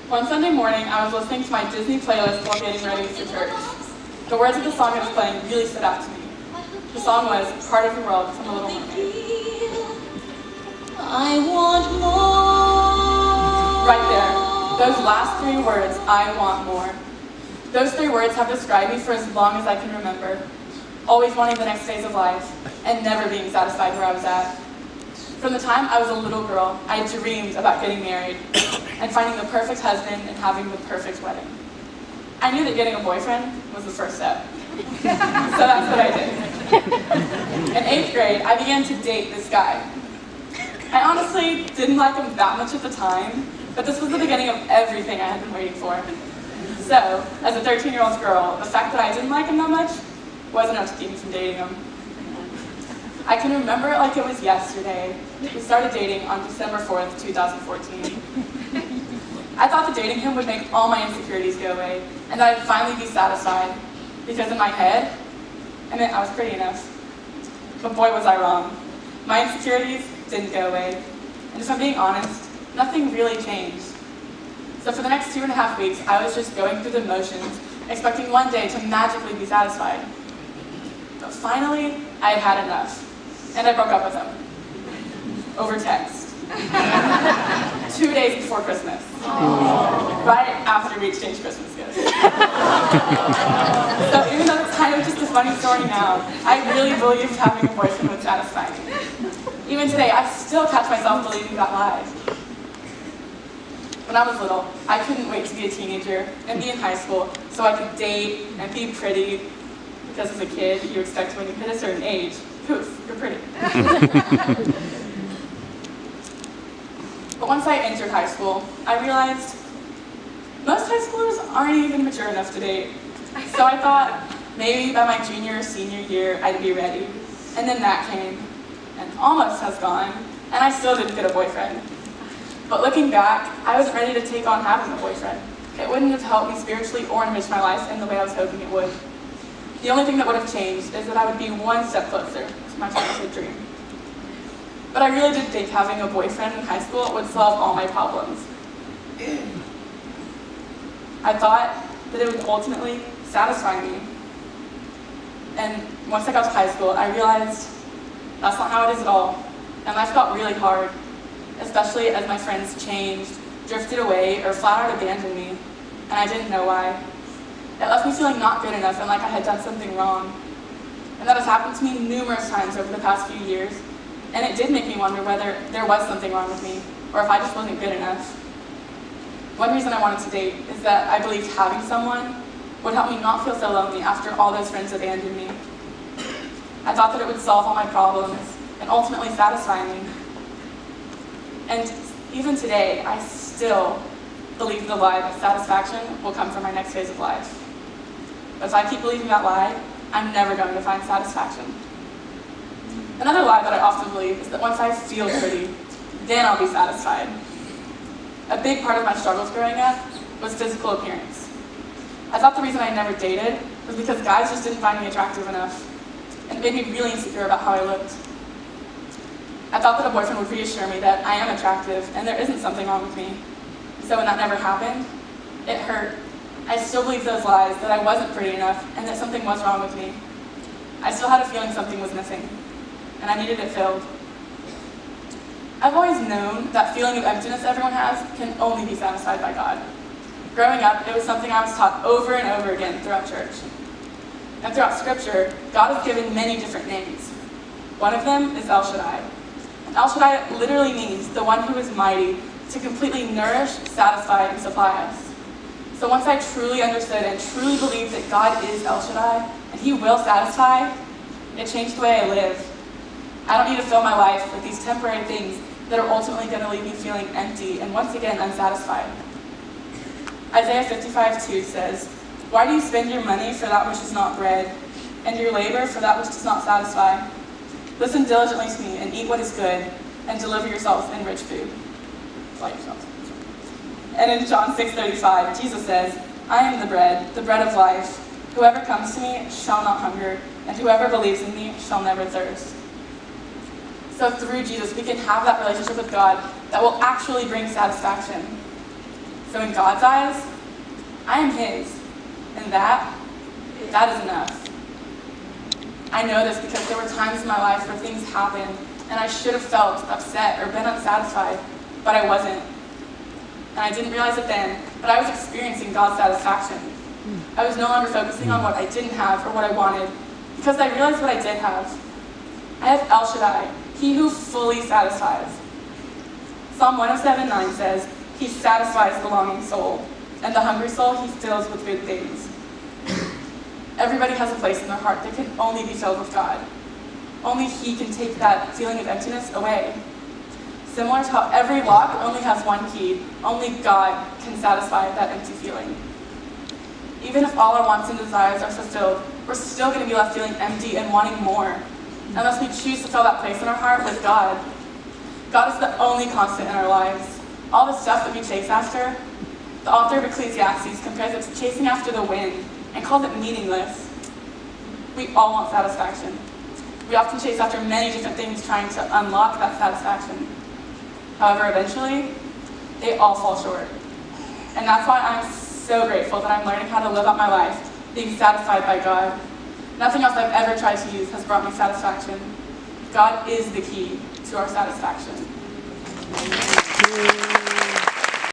One Sunday morning, I was listening to my Disney playlist while getting ready for church. The words of the song I was playing really stood out to me. The song was "Part of Your World" from The Little Mermaid. I want more. Right there, those last three words, "I want more." Those three words have described me for as long as I can remember. Always wanting the next phase of life, and never being satisfied where I was at. From the time I was a little girl, I dreamed about getting married, and finding the perfect husband and having the perfect wedding. I knew that getting a boyfriend was the first step. So that's what I did. In 8th grade, I began to date this guy. I honestly didn't like him that much at the time, but this was the beginning of everything I had been waiting for. So, as a 13-year-old girl, the fact that I didn't like him that much wasn't enough to keep me from dating him. I can remember it like it was yesterday. We started dating on December 4th, 2014. I thought that dating him would make all my insecurities go away, and that I'd finally be satisfied, because in my head, I meant I was pretty enough. But boy, was I wrong. My insecurities didn't go away, and if I'm being honest, nothing really changed. So for the next 2.5 weeks, I was just going through the motions, expecting one day to magically be satisfied. But finally, I had had enough, and I broke up with him. Over text. 2 days before Christmas. Right after we exchanged Christmas gifts. So even though it's kind of just a funny story now, I really believed having a boyfriend would satisfy me. Even today, I still catch myself believing that lie. When I was little, I couldn't wait to be a teenager and be in high school so I could date and be pretty, because as a kid, you expect when you hit a certain age, poof, you're pretty. But once I entered high school, I realized most high schoolers aren't even mature enough to date. So I thought maybe by my junior or senior year, I'd be ready. And then that came, and almost has gone, and I still didn't get a boyfriend. But looking back, I wasn't ready to take on having a boyfriend. It wouldn't have helped me spiritually or enrich my life in the way I was hoping it would. The only thing that would have changed is that I would be one step closer to my childhood dream. But I really did think having a boyfriend in high school would solve all my problems. I thought that it would ultimately satisfy me. And once I got to high school, I realized that's not how it is at all. And life got really hard, especially as my friends changed, drifted away, or flat out abandoned me, and I didn't know why. It left me feeling not good enough and like I had done something wrong. And that has happened to me numerous times over the past few years, and it did make me wonder whether there was something wrong with me, or if I just wasn't good enough. One reason I wanted to date is that I believed having someone would help me not feel so lonely after all those friends abandoned me. I thought that it would solve all my problems and ultimately satisfy me. And even today, I still believe the lie that satisfaction will come from my next phase of life. But if I keep believing that lie, I'm never going to find satisfaction. Another lie that I often believe is that once I feel pretty, then I'll be satisfied. A big part of my struggles growing up was physical appearance. I thought the reason I never dated was because guys just didn't find me attractive enough, and it made me really insecure about how I looked. I thought that a boyfriend would reassure me that I am attractive and there isn't something wrong with me. So when that never happened, it hurt. I still believed those lies, that I wasn't pretty enough and that something was wrong with me. I still had a feeling something was missing, and I needed it filled. I've always known that feeling of emptiness everyone has can only be satisfied by God. Growing up, it was something I was taught over and over again throughout church. And throughout Scripture, God has given many different names. One of them is El Shaddai. And El Shaddai literally means the one who is mighty to completely nourish, satisfy, and supply us. So once I truly understood and truly believed that God is El Shaddai, and He will satisfy, it changed the way I live. I don't need to fill my life with these temporary things that are ultimately going to leave me feeling empty and once again unsatisfied. Isaiah 55:2 says, "Why do you spend your money for that which is not bread, and your labor for that which does not satisfy? Listen diligently to me and eat what is good, and deliver yourselves in rich food." And in John 6:35, Jesus says, "I am the bread of life. Whoever comes to me shall not hunger, and whoever believes in me shall never thirst." So through Jesus, we can have that relationship with God that will actually bring satisfaction. So in God's eyes, I am his, and that is enough. I know this because there were times in my life where things happened and I should have felt upset or been unsatisfied, but I wasn't. And I didn't realize it then, but I was experiencing God's satisfaction. I was no longer focusing on what I didn't have or what I wanted, because I realized what I did have. I have El Shaddai, he who fully satisfies. Psalm 107:9 says, he satisfies the longing soul, and the hungry soul he fills with good things. Everybody has a place in their heart that can only be filled with God. Only he can take that feeling of emptiness away. Similar to how every lock only has one key, only God can satisfy that empty feeling. Even if all our wants and desires are fulfilled, we're still going to be left feeling empty and wanting more, unless we choose to fill that place in our heart with God. God is the only constant in our lives. All the stuff that we chase after, the author of Ecclesiastes compares it to chasing after the wind and calls it meaningless. We all want satisfaction. We often chase after many different things trying to unlock that satisfaction. However, eventually, they all fall short. And that's why I'm so grateful that I'm learning how to live out my life, being satisfied by God. Nothing else I've ever tried to use has brought me satisfaction. God is the key to our satisfaction.